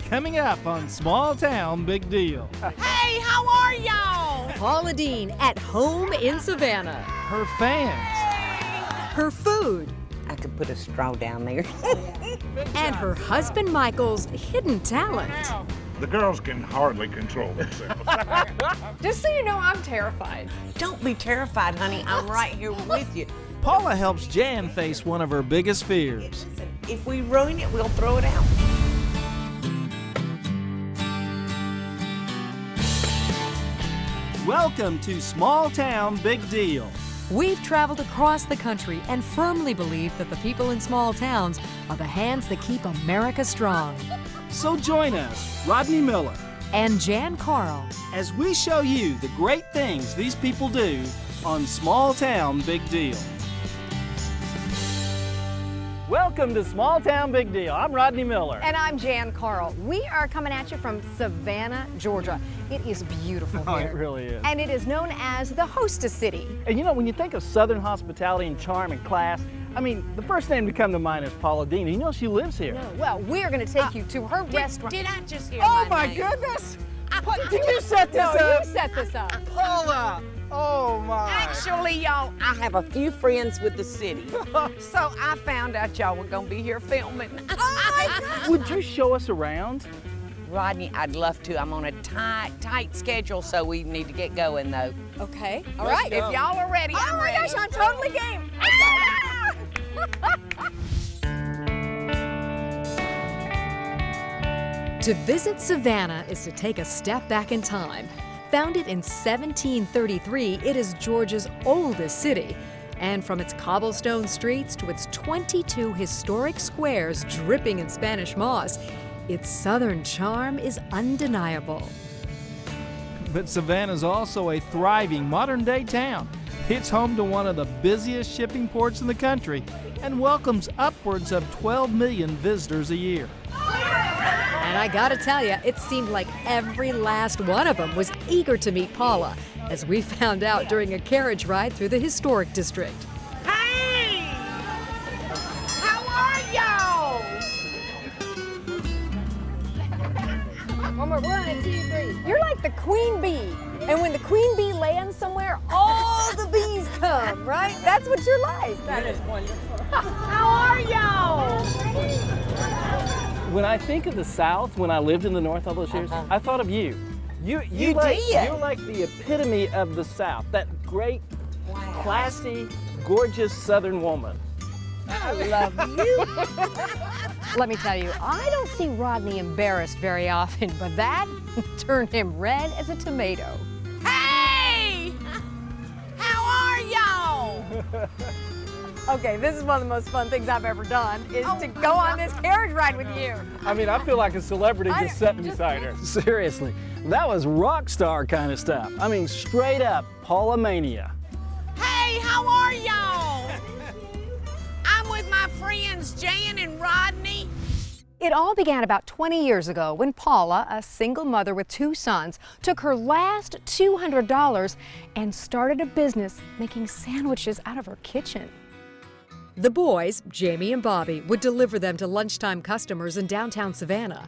Coming up on Small Town Big Deal. Hey, how are y'all? Paula Deen at home in Savannah. Her fans. Her food. I could put a straw down there. And her husband Michael's hidden talent. The girls can hardly control themselves. Just so you know, I'm terrified. Don't be terrified, honey. I'm right here with you. Paula helps Jan face one of her biggest fears. If we ruin it, we'll throw it out. Welcome to Small Town Big Deal. We've traveled across the country and firmly believe that the people in small towns are the hands that keep America strong. So join us, Rodney Miller, And Jan Carl. as we show you the great things these people do on Small Town Big Deal. Welcome to Small Town Big Deal. I'm Rodney Miller. And I'm Jan Carl. We are coming at you from Savannah, Georgia. It is beautiful Oh, here. it really is. And it is known as the hostess city. And you know, when you think of Southern hospitality and charm and class, I mean, the first name to come to mind is Paula Deen. You know she lives here. No, well, we're going to take you to her restaurant. Did I just hear Oh my name? goodness! Did you set this No, up? you set this up. Paula! Oh my! Actually, y'all, I have a few friends with the city. So I found out y'all were gonna be here filming. Would you show us around? Rodney, I'd love to. I'm on a tight schedule, so we need to get going though. Okay. All Let's right. go. If y'all are ready, Oh I'm my ready. gosh, I'm totally game. To visit Savannah is to take a step back in time. Founded in 1733, it is Georgia's oldest city. And from its cobblestone streets to its 22 historic squares dripping in Spanish moss, its southern charm is undeniable. But Savannah's also a thriving modern-day town. It's home to one of the busiest shipping ports in the country and welcomes upwards of 12 million visitors a year. And I gotta tell you, it seemed like every last one of them was eager to meet Paula, as we found out during a carriage ride through the historic district. Hey! How are y'all? One more. 1, 2, 3. You're like the queen bee. And when the queen bee lands somewhere, all the bees come, right? That's what you're like. That is wonderful. How are y'all? When I think of the South, when I lived in the North all those years, I thought of you. You did? You're like the epitome of the South, that great, classy, gorgeous Southern woman. I love you. Let me tell you, I don't see Rodney embarrassed very often, but that turned him red as a tomato. Hey! How are y'all? Okay, this is one of the most fun things I've ever done, is to go on this carriage ride with you. I mean, I feel like a celebrity I- just sitting just- beside her. Seriously, that was rock star kind of stuff. I mean, straight up Paula mania. Hey, how are y'all? I'm with my friends Jan and Rodney. It all began about 20 years ago when Paula, a single mother with 2 sons, took her last $200 and started a business making sandwiches out of her kitchen. The boys, Jamie and Bobby, would deliver them to lunchtime customers in downtown Savannah.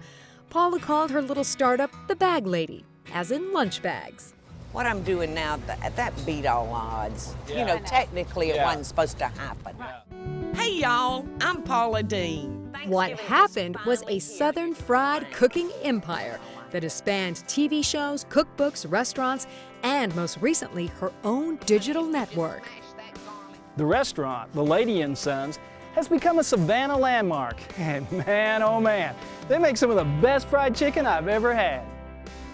Paula called her little startup the Bag Lady, as in lunch bags. What I'm doing now, that beat all odds. You know, technically it wasn't supposed to happen. Hey y'all, I'm Paula Deen. What happened was a Southern fried cooking empire that has spanned TV shows, cookbooks, restaurants, and most recently, her own digital network. The restaurant, the Lady and Sons, has become a Savannah landmark. And man, oh man, they make some of the best fried chicken I've ever had.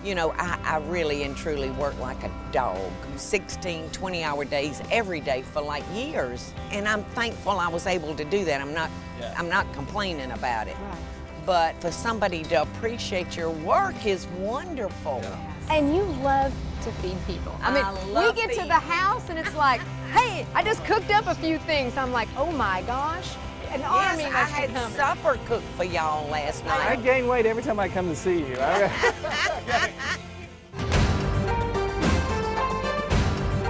You know, I really and truly work like a dog. 16, 20-hour days every day for like years. And I'm thankful I was able to do that. I'm not complaining about it. Right. But for somebody to appreciate your work is wonderful. And you love to feed people. I mean, I love we get to feeding. the house and it's like, hey, I just cooked up a few things. I'm like, oh my gosh, an army Yes, I must be had coming. supper cooked for y'all last I night. gain weight every time I come to see you.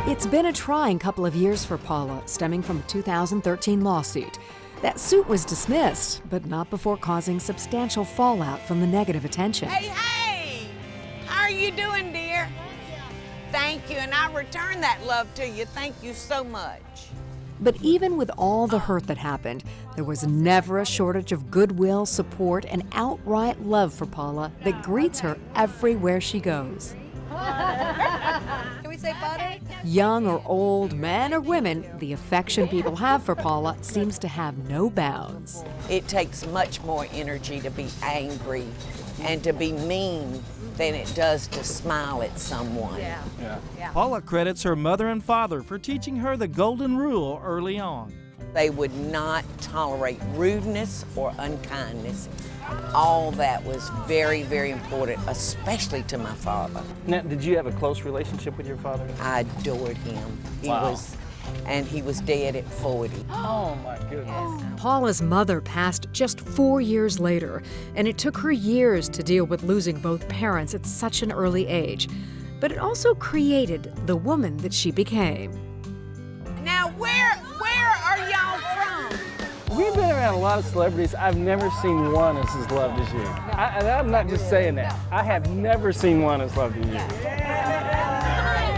It's been a trying couple of years for Paula, stemming from a 2013 lawsuit. That suit was dismissed, but not before causing substantial fallout from the negative attention. Hey! How are you doing, dear? Thank you, and I return that love to you. Thank you so much. But even with all the hurt that happened, there was never a shortage of goodwill, support, and outright love for Paula that greets her everywhere she goes. Can we say butter? Young or old, men or women, the affection people have for Paula seems to have no bounds. It takes much more energy to be angry and to be mean than it does to smile at someone. Paula credits her mother and father for teaching her the golden rule early on. They would not tolerate rudeness or unkindness. All that was very, very important, especially to my father. Now, did you have a close relationship with your father? I adored him. Wow. He was dead at 40. Oh my goodness. Paula's mother passed just 4 years later, and it took her years to deal with losing both parents at such an early age. But it also created the woman that she became. Now, where are y'all from? We've been around a lot of celebrities. I've never seen one as loved as you. And I'm not just saying that. I have never seen one as loved as you.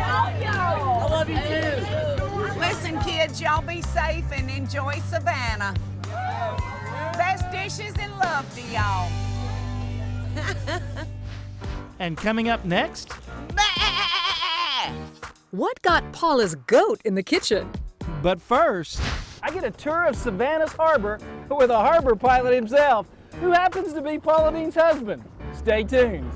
I love you too. Listen, kids, y'all be safe and enjoy Savannah. Best dishes and love to y'all. And coming up next, What got Paula's goat in the kitchen? but first, I get a tour of Savannah's harbor with a harbor pilot himself, who happens to be Paula Deen's husband. Stay tuned.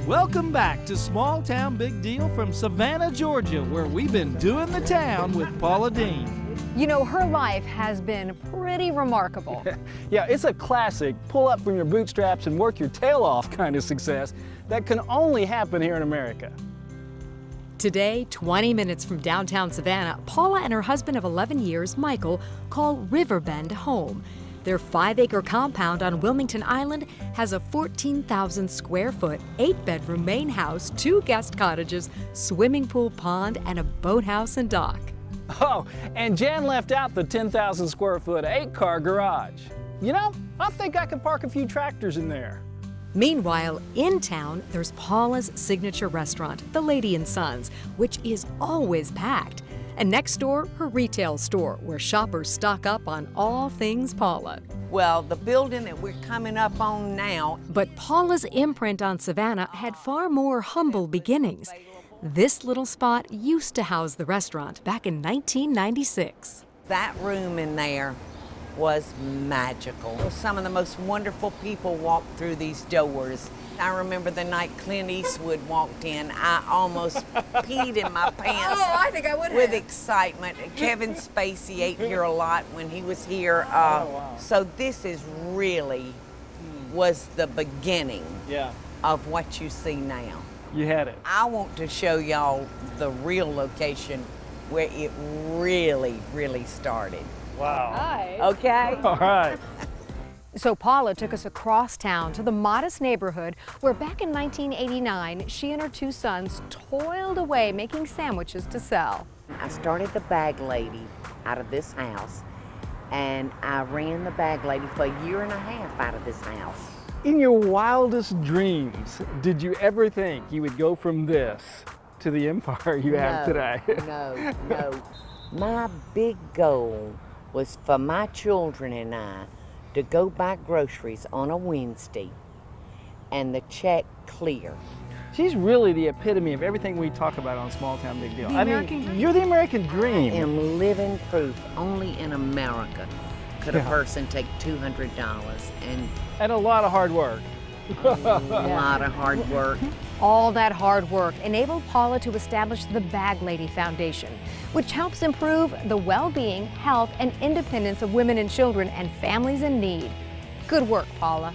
welcome back to Small Town Big Deal from Savannah, Georgia, where we've been doing the town with Paula Deen. You know, her life has been pretty remarkable. Yeah, it's a classic pull up from your bootstraps and work your tail off kind of success that can only happen here in America. Today, 20 minutes from downtown Savannah, Paula and her husband of 11 years, Michael, call Riverbend home. Their 5-acre compound on Wilmington Island has a 14,000 square foot, 8-bedroom main house, 2 guest cottages, swimming pool, pond, and a boathouse and dock. Oh, and Jan left out the 10,000 square foot, 8-car garage. You know, I think I could park a few tractors in there. Meanwhile, in town, there's Paula's signature restaurant, the Lady and Sons, which is always packed. And next door, her retail store, where shoppers stock up on all things Paula. Well, the building that we're coming up on now, But Paula's imprint on Savannah had far more humble beginnings. This little spot used to house the restaurant back in 1996. that room in there was magical. Some of the most wonderful people walked through these doors. I remember the night Clint Eastwood walked in, I almost peed in my pants. Oh, I think I would with have. excitement. Kevin Spacey ate here a lot when he was here. So this is really was the beginning Yeah, of what you see now. you had it. I want to show y'all the real location where it really, really started. Wow. Hi. Okay? All right. So Paula took us across town to the modest neighborhood where back in 1989, she and her 2 sons toiled away making sandwiches to sell. I started the bag lady out of this house, and I ran the bag lady for a year and a half out of this house. In your wildest dreams, did you ever think you would go from this to the empire you have today? No. My big goal was for my children and I to go buy groceries on a Wednesday and the check clear. She's really the epitome of everything we talk about on Small Town Big Deal. I mean, you're the American dream. I am living proof. Only in America could a Yeah. person take $200 and And a lot of hard work. a lot of hard work. All that hard work enabled Paula to establish the Bag Lady Foundation, which helps improve the well-being, health, and independence of women and children and families in need. Good work, Paula.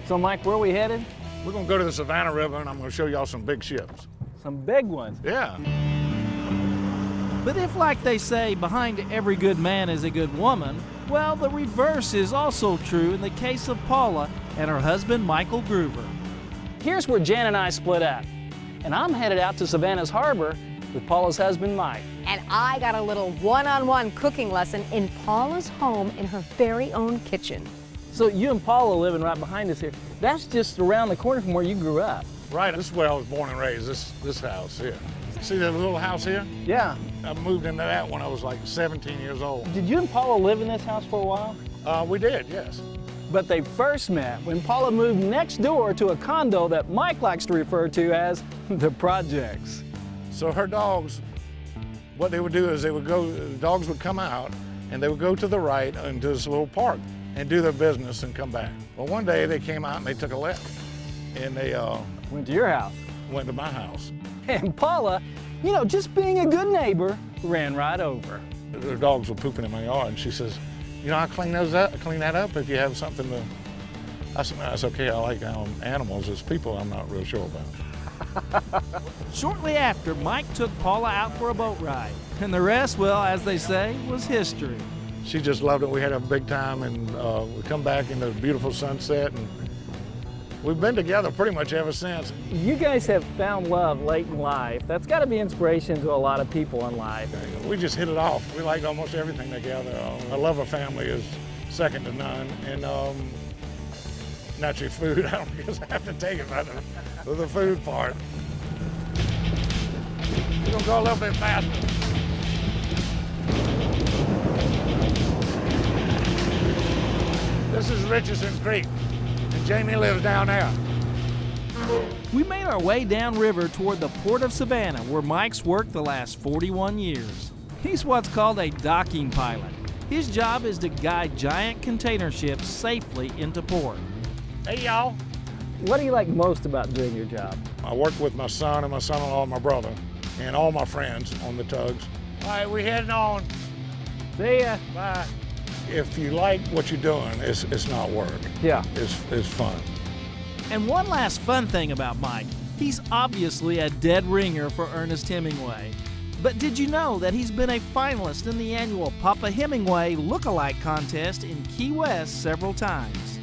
So, Mike, where are we headed? We're gonna go to the Savannah River and I'm gonna show y'all some big ships. Some big ones. Yeah. But if, like they say, behind every good man is a good woman, well, the reverse is also true in the case of Paula and her husband, Michael Groover. Here's where Jan and I split up. And I'm headed out to Savannah's Harbor with Paula's husband, Mike. And I got a little one-on-one cooking lesson in Paula's home in her very own kitchen. So you and Paula living right behind us here. That's just around the corner from where you grew up. Right, this is where I was born and raised, this house here. See that little house here? Yeah. I moved into that when I was like 17 years old. Did you and Paula live in this house for a while? We did, yes. But they first met when Paula moved next door to a condo that Mike likes to refer to as the projects. So her dogs, what they would do is the dogs would come out and they would go to the right into this little park and do their business and come back. Well, one day they came out and they took a left and they Went to your house. went to my house. And Paula, you know, just being a good neighbor, ran right over. Their dogs were pooping in my yard and she says, you know, I clean that up if you have something to. I said, no, that's okay, I like animals. As people, I'm not real sure about. Shortly after, Mike took Paula out for a boat ride. And the rest, well, as they say, was history. She just loved it. We had a big time and we come back in the beautiful sunset and we've been together pretty much ever since. You guys have found love late in life. That's got to be inspiration to a lot of people in life. We just hit it off. We like almost everything together. Our love of family is second to none. And naturally food, I don't guess I have to take it by the food part. We're gonna go a little bit faster. This is Richardson Creek, and Jamie lives down there. We made our way downriver toward the Port of Savannah, where Mike's worked the last 41 years. He's what's called a docking pilot. His job is to guide giant container ships safely into port. Hey, y'all. What do you like most about doing your job? I work with my son and my son-in-law and my brother, and all my friends on the tugs. All right, we heading on. See ya. Bye. If you like what you're doing, it's not work. Yeah. It's fun. And one last fun thing about Mike, he's obviously a dead ringer for Ernest Hemingway. But did you know that he's been a finalist in the annual Papa Hemingway Look-alike contest in Key West several times?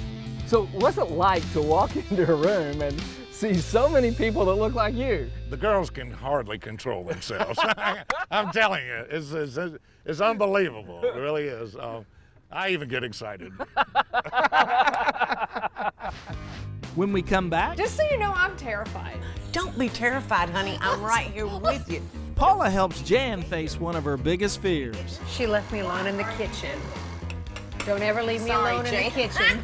So what's it like to walk into a room and see so many people that look like you? The girls can hardly control themselves. I'm telling you, it's unbelievable. It really is. I even get excited. When we come back, Just so you know, I'm terrified. Don't be terrified, honey. I'm right here with you. Paula helps Jan face one of her biggest fears. She left me alone in the kitchen. Don't ever leave me Sorry, alone in Jane. the kitchen.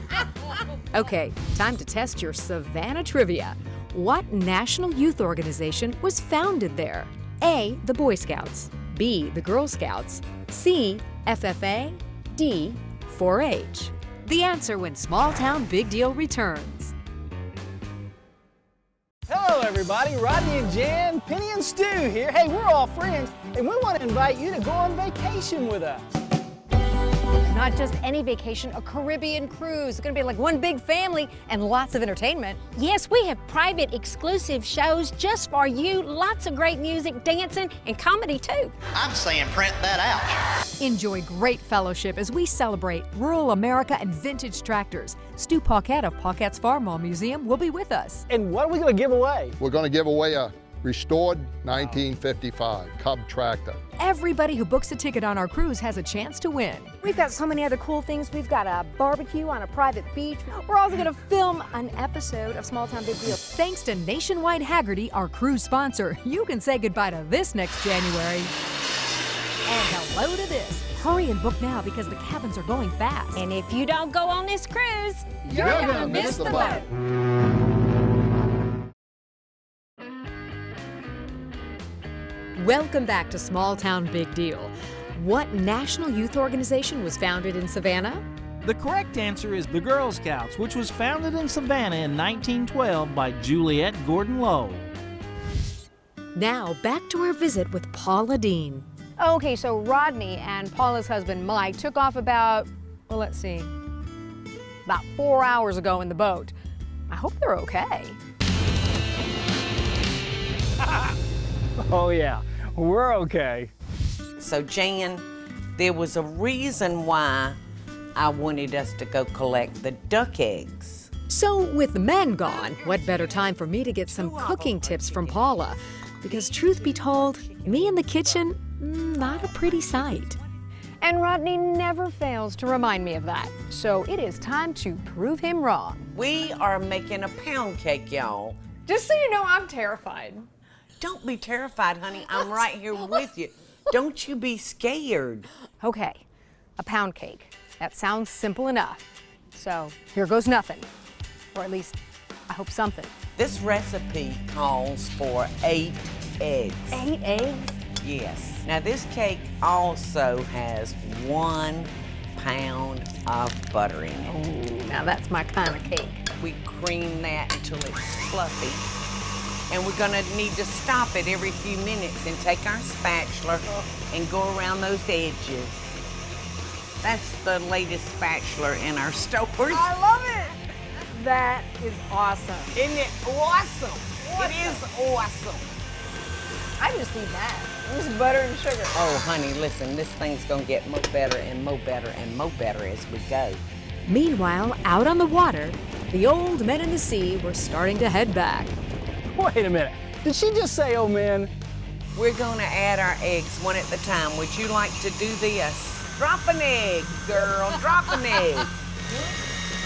Okay, time to test your Savannah trivia. What national youth organization was founded there? A, the Boy Scouts, B, the Girl Scouts, C, FFA, D, 4-H. The answer when Small Town Big Deal returns. Hello everybody, Rodney and Jan, Penny and Stu here. Hey, we're all friends and we want to invite you to go on vacation with us. Not just any vacation, a Caribbean cruise. It's gonna be like one big family and lots of entertainment. Yes, we have private exclusive shows just for you. Lots of great music, dancing, and comedy too. I'm saying print that out. Enjoy great fellowship as we celebrate rural America and vintage tractors. Stu Paquette of Paquette's Farmall Museum will be with us. And what are we going to give away? We're going to give away a restored 1955 Cub tractor. Everybody who books a ticket on our cruise has a chance to win. We've got so many other cool things. We've got a barbecue on a private beach. We're also gonna film an episode of Small Town Big Deal. Thanks to Nationwide Haggerty, our cruise sponsor, you can say goodbye to this next January. And hello to this. Hurry and book now because the cabins are going fast. And if you don't go on this cruise, You're gonna miss the boat. Welcome back to Small Town Big Deal. What national youth organization was founded in Savannah? The correct answer is the Girl Scouts, which was founded in Savannah in 1912 by Juliette Gordon Low. Now back to our visit with Paula Dean. Okay, so Rodney and Paula's husband Mike took off about 4 hours ago in the boat. I hope they're okay. Oh yeah, we're okay. So Jan, there was a reason why I wanted us to go collect the duck eggs. So, with the men gone, what better time for me to get some cooking tips from Paula? Because truth be told, me in the kitchen, not a pretty sight. And Rodney never fails to remind me of that. So it is time to prove him wrong. We are making a pound cake, y'all. Just so you know, I'm terrified. Don't be terrified, honey. I'm right here with you. Don't you be scared. Okay, a pound cake. That sounds simple enough. So here goes nothing. Or at least, I hope something. This recipe calls for 8 eggs. 8 eggs? Yes. Now this cake also has 1 pound of butter in it. Ooh, now that's my kind of cake. We cream that until it's fluffy. And we're gonna need to stop it every few minutes and take our spatula and go around those edges. That's the latest spatula in our stores. I love it. That is awesome. Isn't it awesome? It is awesome. I just need that. Just butter and sugar. Oh, honey, listen, this thing's gonna get more better and more better and more better as we go. Meanwhile, out on the water, the old men in the sea were starting to head back. Wait a minute. Did she just say, oh, man? We're gonna add our eggs one at a time. Would you like to do this? Drop an egg, girl, drop an egg.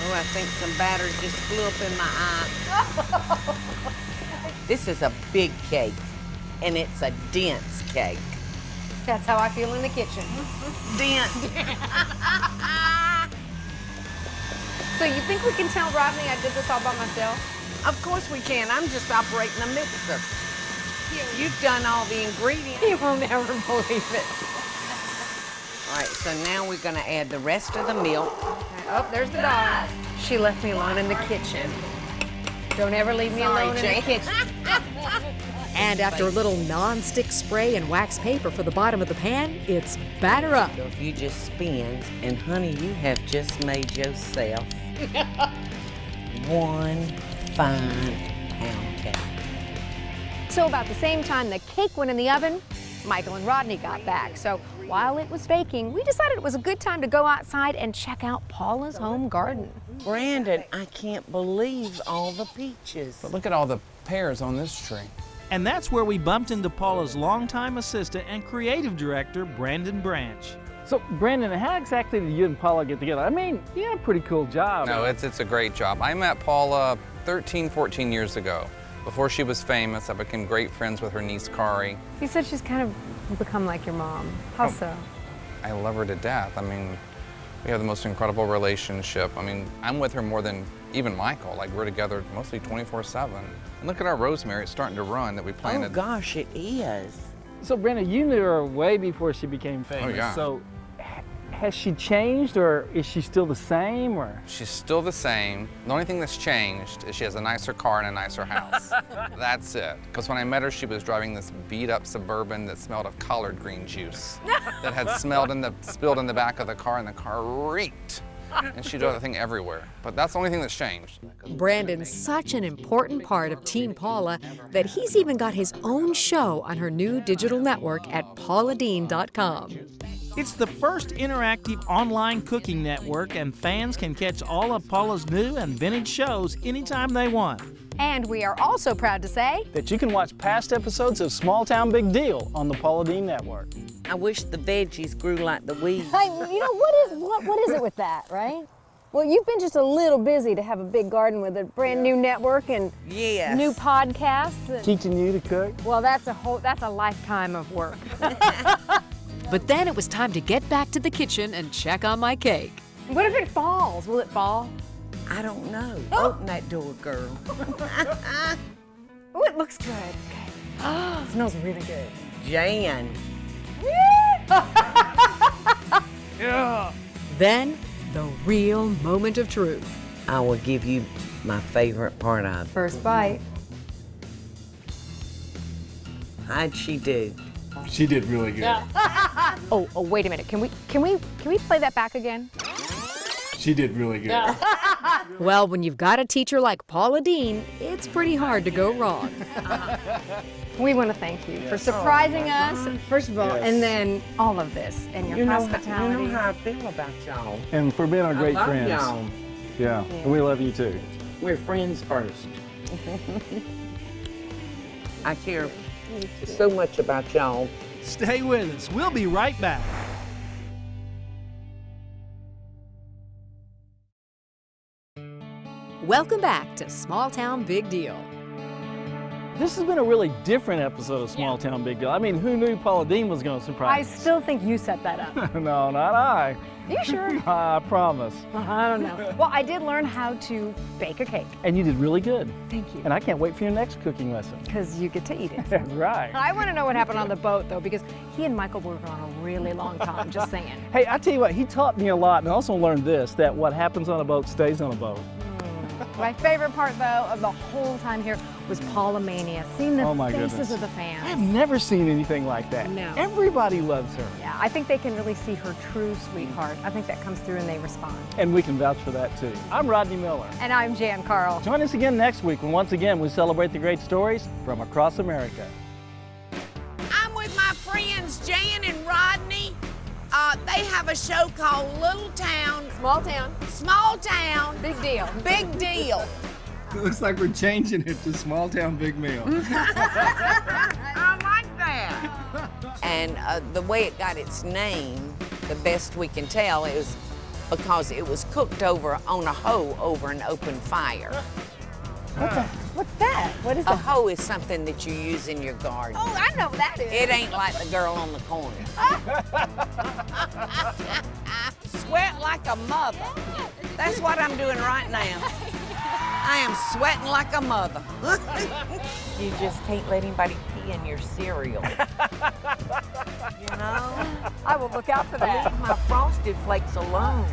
Oh, I think some batter just flew up in my eye. This is a big cake, and it's a dense cake. That's how I feel in the kitchen. Dense. So you think we can tell Rodney I did this all by myself? Of course we can. I'm just operating a mixer. You've done all the ingredients. You will never believe it. All right, so now we're gonna add the rest of the milk. Oh, there's the dog. She left me alone in the kitchen. Don't ever leave me alone in the kitchen. And after a little non-stick spray and wax paper for the bottom of the pan, it's batter up. So if you just spin, and honey, you have just made yourself one fine pound cake. So about the same time the cake went in the oven, Michael and Rodney got back. So while it was baking, we decided it was a good time to go outside and check out Paula's home garden. Brandon, I can't believe all the peaches. But look at all the pears on this tree. And that's where we bumped into Paula's longtime assistant and creative director, Brandon Branch. So, Brandon, how exactly did you and Paula get together? I mean, you had a pretty cool job. No, it's a great job. I met Paula 13, 14 years ago. Before she was famous, I became great friends with her niece, Kari. You said she's kind of become like your mom. How so? I love her to death. I mean, we have the most incredible relationship. I mean, I'm with her more than even Michael. Like, we're together mostly 24/7. And look at our rosemary. It's starting to run that we planted. Oh, gosh, it is. So, Brandon, you knew her way before she became famous. Oh, yeah. So, has she changed, or is she still the same, or? She's still the same. The only thing that's changed is she has a nicer car and a nicer house. That's it. Because when I met her, she was driving this beat-up Suburban that smelled of collard green juice that had spilled in the back of the car, and the car reeked. And she drove the thing everywhere. But that's the only thing that's changed. Brandon's such an important part of Team Paula that he's even got his own show on her new digital network at pauladeen.com. It's the first interactive online cooking network, and fans can catch all of Paula's new and vintage shows anytime they want. And we are also proud to say that you can watch past episodes of Small Town Big Deal on the Paula Deen Network. I wish the veggies grew like the weeds. Hey, you know, what is it with that, right? Well, you've been just a little busy to have a big garden with a brand new network and Yes. new podcasts. And, Teaching you to cook. well, that's a lifetime of work. But then it was time to get back to the kitchen and check on my cake. What if it falls? Will it fall? I don't know. Open that door, girl. Oh, it looks good. Okay. It smells really good. Jan. Yeah. Then, the real moment of truth. I will give you my favorite part of it. First bite. How'd she do? She did really good. Oh, wait a minute. Can we play that back again? She did really good. Well, when you've got a teacher like Paula Dean, it's pretty hard to go wrong. We want to thank you for surprising us, first of all, Yes. and then all of this and your hospitality. You know how I feel about y'all. And for being our great I love friends. y'all. Yeah, and we love you too. We're friends first. I care so much about y'all. Stay with us. We'll be right back. Welcome back to Small Town Big Deal. This has been a really different episode of Small Town Big Deal. I mean, who knew Paula Dean was going to I surprise us? still think you set that up. No, not I. You sure? I promise. I don't know. Well, I did learn how to bake a cake. And you did really good. Thank you. And I can't wait for your next cooking lesson. Because you get to eat it. That's right. I want to know what happened on the boat, though, because he and Michael were on a really long time, just saying. Hey, I tell you what, he taught me a lot, and I also learned this, that what happens on a boat stays on a boat. My favorite part, though, of the whole time here was Paula Mania, seeing the Oh my faces goodness. of the fans. I've never seen anything like that. No. Everybody loves her. Yeah, I think they can really see her true sweetheart. I think that comes through and they respond. And we can vouch for that too. I'm Rodney Miller. And I'm Jan Carl. Join us again next week when once again we celebrate the great stories from across America. I'm with my friends Jan and Rodney. They have a show called Little Town, Small Town, Small Town, Big Deal. Big Deal. It looks like we're changing it to Small Town Big Meal. I like that. And the way it got its name, the best we can tell, is because it was cooked over on a hoe over an open fire. What's that? What is A that? hoe is something that you use in your garden. Oh, I know what that is. It ain't like the girl on the corner. Sweat like a mother. That's what I'm doing right now. I am sweating like a mother. You just can't let anybody pee in your cereal. You know? I will look out for that. Leave my Frosted Flakes alone.